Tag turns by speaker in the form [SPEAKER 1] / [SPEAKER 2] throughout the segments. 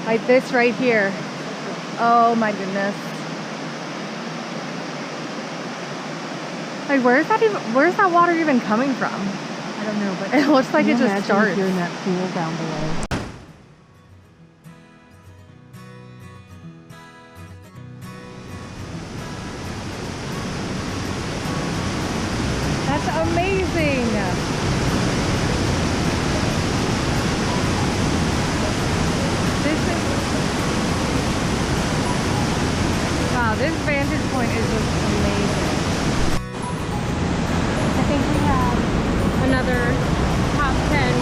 [SPEAKER 1] Like this right here. Oh my goodness. Like where's that water even coming from?
[SPEAKER 2] I don't know, but
[SPEAKER 1] It looks like it just starts.
[SPEAKER 2] If you're in that pool down below.
[SPEAKER 1] That's amazing. Wow, this vantage point is just amazing.
[SPEAKER 3] I think we have another top 10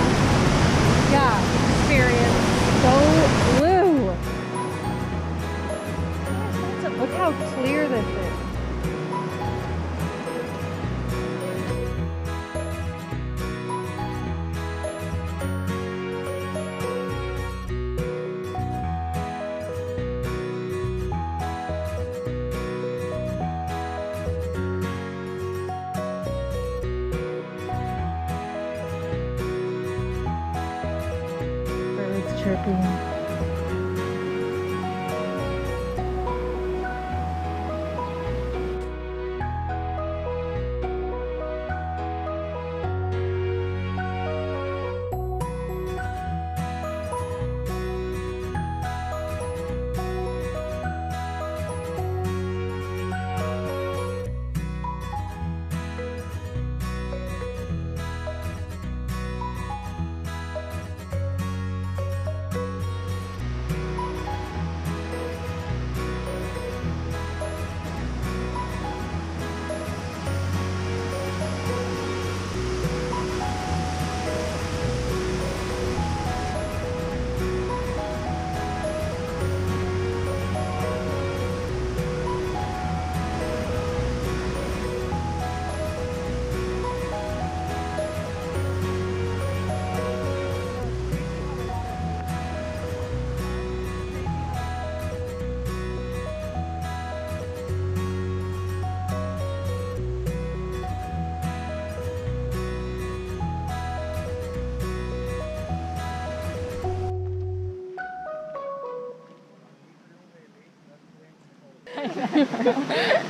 [SPEAKER 3] experience.
[SPEAKER 1] So blue. Look how clear this is. Birds chirping.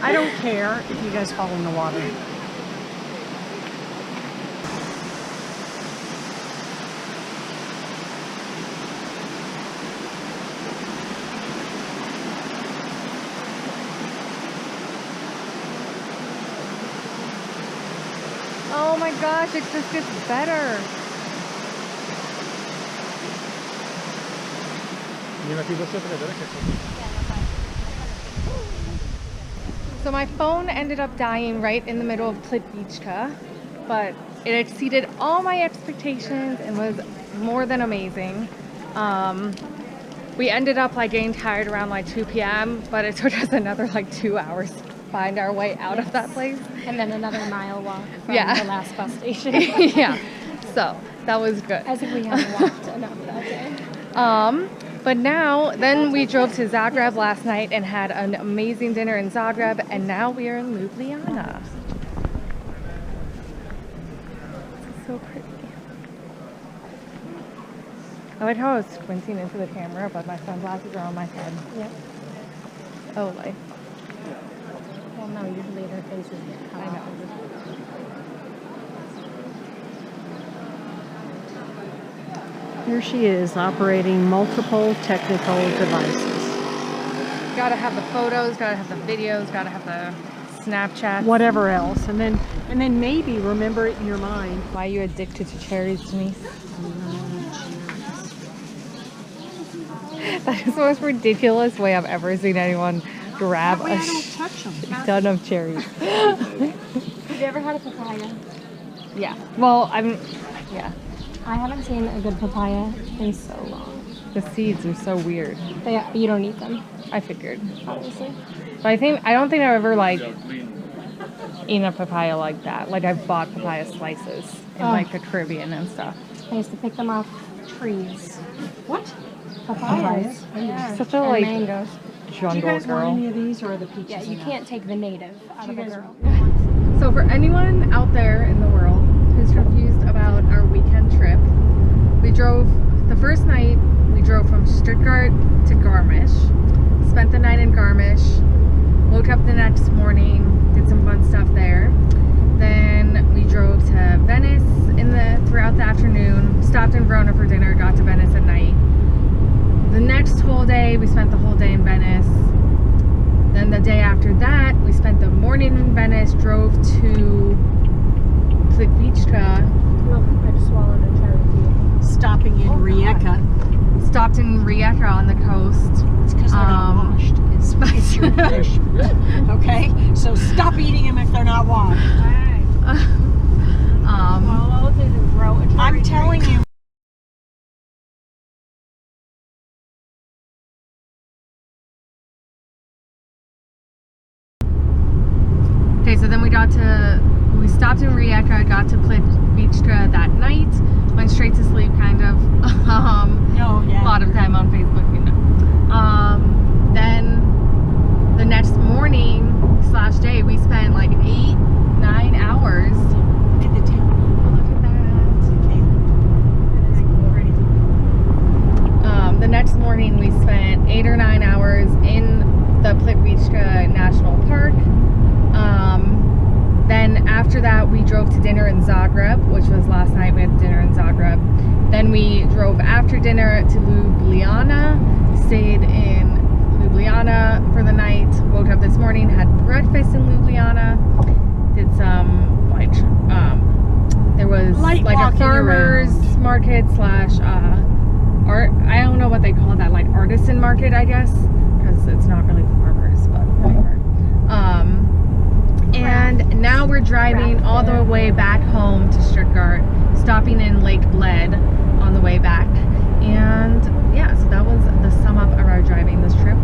[SPEAKER 2] I don't care if you guys fall in the water.
[SPEAKER 1] Oh my gosh, it just gets better. So my phone ended up dying right in the middle of Plitvice, but it exceeded all my expectations and was more than amazing. We ended up like getting tired around like 2 p.m., but it took us another like 2 hours to find our way out of that place.
[SPEAKER 3] And then another mile walk from
[SPEAKER 1] Yeah.
[SPEAKER 3] the last bus station.
[SPEAKER 1] Yeah, so that was good.
[SPEAKER 3] As if we haven't walked enough that day.
[SPEAKER 1] But now, then we drove to Zagreb last night and had an amazing dinner in Zagreb, and now we are in Ljubljana. It's so pretty. I like how I was squinting into the camera, but my sunglasses are on my head.
[SPEAKER 3] Yep.
[SPEAKER 1] Oh, life.
[SPEAKER 3] Well, no, usually their faces get cut
[SPEAKER 1] I
[SPEAKER 3] off.
[SPEAKER 1] know.
[SPEAKER 2] Here she is operating multiple technical devices.
[SPEAKER 1] Gotta have the photos, gotta have the videos, gotta have the Snapchat.
[SPEAKER 2] Whatever else. And then maybe remember it in your mind.
[SPEAKER 1] Why are you addicted to cherries, Denise? That is the most ridiculous way I've ever seen anyone grab
[SPEAKER 2] That way
[SPEAKER 1] a
[SPEAKER 2] I don't touch them.
[SPEAKER 1] ton of cherries.
[SPEAKER 3] Have you ever had a papaya?
[SPEAKER 1] Yeah. Well, yeah.
[SPEAKER 3] I haven't seen a good papaya in so long.
[SPEAKER 1] The seeds are so weird.
[SPEAKER 3] You don't eat them,
[SPEAKER 1] I figured.
[SPEAKER 3] obviously.
[SPEAKER 1] But I don't think I've ever like eaten a papaya like that. Like I've bought papaya slices in like the Caribbean and stuff.
[SPEAKER 3] I used to pick them off trees.
[SPEAKER 2] What?
[SPEAKER 3] Papayas? Yeah.
[SPEAKER 1] Such a
[SPEAKER 3] and
[SPEAKER 1] like
[SPEAKER 3] mangoes.
[SPEAKER 2] Do you
[SPEAKER 1] jungle
[SPEAKER 2] guys want
[SPEAKER 1] girl.
[SPEAKER 2] any of these or are the peaches?
[SPEAKER 3] Yeah, you
[SPEAKER 2] enough?
[SPEAKER 3] can't take the native out of a girl.
[SPEAKER 1] So for anyone out there in the world who's confused about our weekend trip, we drove the first night. We drove from Stuttgart to Garmisch. Spent the night in Garmisch. Woke up the next morning, did some fun stuff there. Then we drove to Venice throughout the afternoon. Stopped in Verona for dinner. Got to Venice at night. The next whole day, we spent the whole day in Venice. Then the day after that, we spent the morning in Venice. Drove to Plitvice.
[SPEAKER 3] I just swallowed a cherry tea.
[SPEAKER 2] Stopping in Rijeka.
[SPEAKER 1] Stopped in Rijeka on the coast.
[SPEAKER 2] It's because they're not washed. It's your fish. Okay? So stop eating them if they're not washed. I'm telling you.
[SPEAKER 1] Okay, so then we stopped in Rijeka, got to Plitvice that night, went straight to sleep kind of. A lot of time on Facebook, you know. Then the next morning / day, we spent like 8-9 hours.
[SPEAKER 2] Look at the town.
[SPEAKER 1] Look at that. The next morning we spent 8 or 9 hours in the Plitvice National Park. Then after that we drove to dinner in Zagreb, which was last night. We had dinner in Zagreb. Then we drove after dinner to Ljubljana, stayed in Ljubljana for the night, woke up this morning, had breakfast in Ljubljana, did some there was
[SPEAKER 2] Light
[SPEAKER 1] like a
[SPEAKER 2] walking
[SPEAKER 1] farmer's
[SPEAKER 2] around.
[SPEAKER 1] market / art, I don't know what they call that, like artisan market, I guess, because it's not really farmers, but whatever. And now we're driving all the way back home to Stuttgart, stopping in Lake Bled on the way back. And yeah, so that was the sum up of our driving this trip.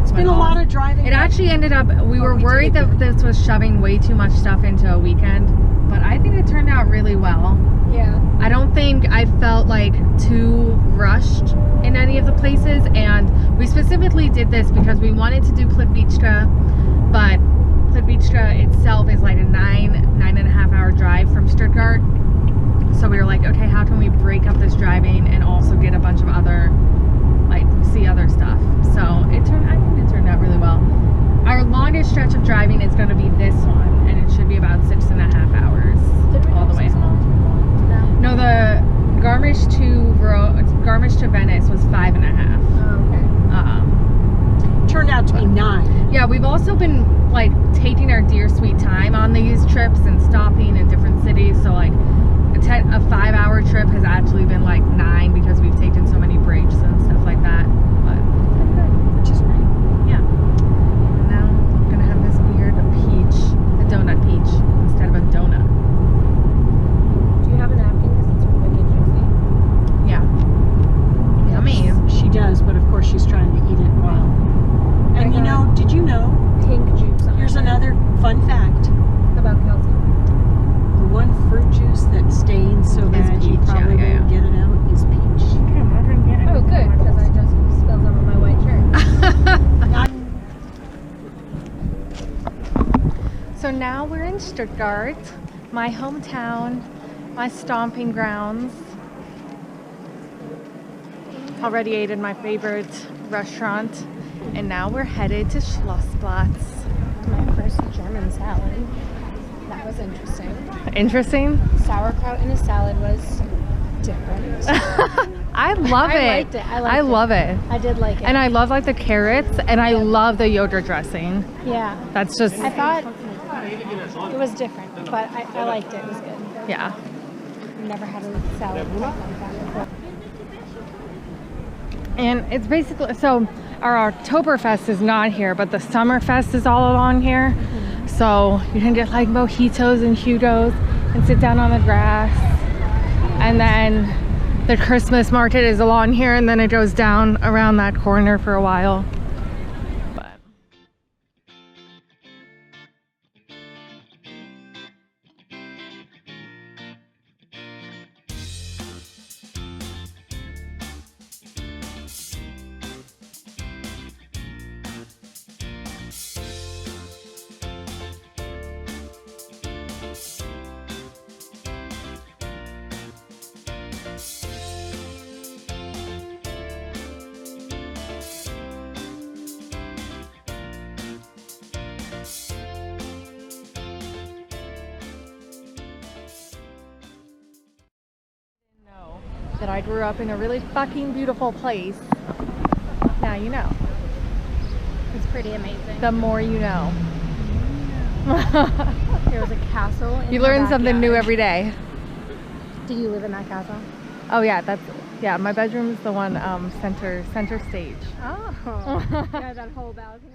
[SPEAKER 1] It's been a
[SPEAKER 2] lot of driving.
[SPEAKER 1] It actually ended up, we were worried that this was shoving way too much stuff into a weekend, but I think it turned out really well.
[SPEAKER 3] Yeah.
[SPEAKER 1] I don't think I felt like too rushed in any of the places, and we specifically did this because we wanted to do Plitvice, but Plitvice itself is like a 9.5 hour drive from Stuttgart. So we were like, okay, how can we break up this driving and also get a bunch of other, like, see other stuff? So I think it turned out really well. Our longest stretch of driving is going to be this one, and it should be about 6.5 hours all the way home. No, the Garmisch to Venice was 5.5.
[SPEAKER 3] Oh, okay.
[SPEAKER 2] Turned out to be 9.
[SPEAKER 1] Yeah, we've also been like taking our dear sweet time on these trips and stopping in different cities. So like a 5-hour trip has actually been like 9 because we've taken so many breaks and stuff like that. But it's been good.
[SPEAKER 2] Which is great.
[SPEAKER 1] Yeah. And now I'm gonna have this weird a donut peach instead of a donut.
[SPEAKER 3] Do you have a napkin? Because it's wicked juicy.
[SPEAKER 1] Yeah. Yummy.
[SPEAKER 2] She does, but of course she's trying to eat it well. And you know, did you know?
[SPEAKER 3] Pink juice on
[SPEAKER 2] Here's
[SPEAKER 3] it.
[SPEAKER 2] another fun fact.
[SPEAKER 3] About calcium.
[SPEAKER 2] The one fruit juice that stains so bad you
[SPEAKER 1] peach,
[SPEAKER 2] probably
[SPEAKER 1] yeah.
[SPEAKER 2] won't get it out is peach.
[SPEAKER 1] Okay, I'm not gonna get it.
[SPEAKER 3] Oh, good, because I just spilled some on my white shirt.
[SPEAKER 1] So now we're in Stuttgart, my hometown, my stomping grounds. Already ate in my favorite restaurant, and now we're headed to Schlossplatz.
[SPEAKER 3] My first German salad. That was interesting.
[SPEAKER 1] Interesting?
[SPEAKER 3] Sauerkraut in a salad was different.
[SPEAKER 1] I love it.
[SPEAKER 3] I liked it.
[SPEAKER 1] I love it.
[SPEAKER 3] I did like it.
[SPEAKER 1] And I love like the carrots, and I love the yogurt dressing.
[SPEAKER 3] Yeah.
[SPEAKER 1] That's just,
[SPEAKER 3] I thought it was different, but I liked it. It was good.
[SPEAKER 1] yeah.
[SPEAKER 3] Never had a salad like that before.
[SPEAKER 1] And it's basically, so our Oktoberfest is not here, but the Summerfest is all along here. So you can get like mojitos and Hugos and sit down on the grass. And then the Christmas market is along here, and then it goes down around that corner for a while. But that I grew up in a really fucking beautiful place. Now you know.
[SPEAKER 3] It's pretty amazing.
[SPEAKER 1] The more you know.
[SPEAKER 3] There was a castle in
[SPEAKER 1] You
[SPEAKER 3] her
[SPEAKER 1] learn something new
[SPEAKER 3] backyard.
[SPEAKER 1] every day.
[SPEAKER 3] Do you live in that castle?
[SPEAKER 1] Oh yeah, yeah, my bedroom is the one center stage.
[SPEAKER 3] Oh. Yeah, that whole balcony.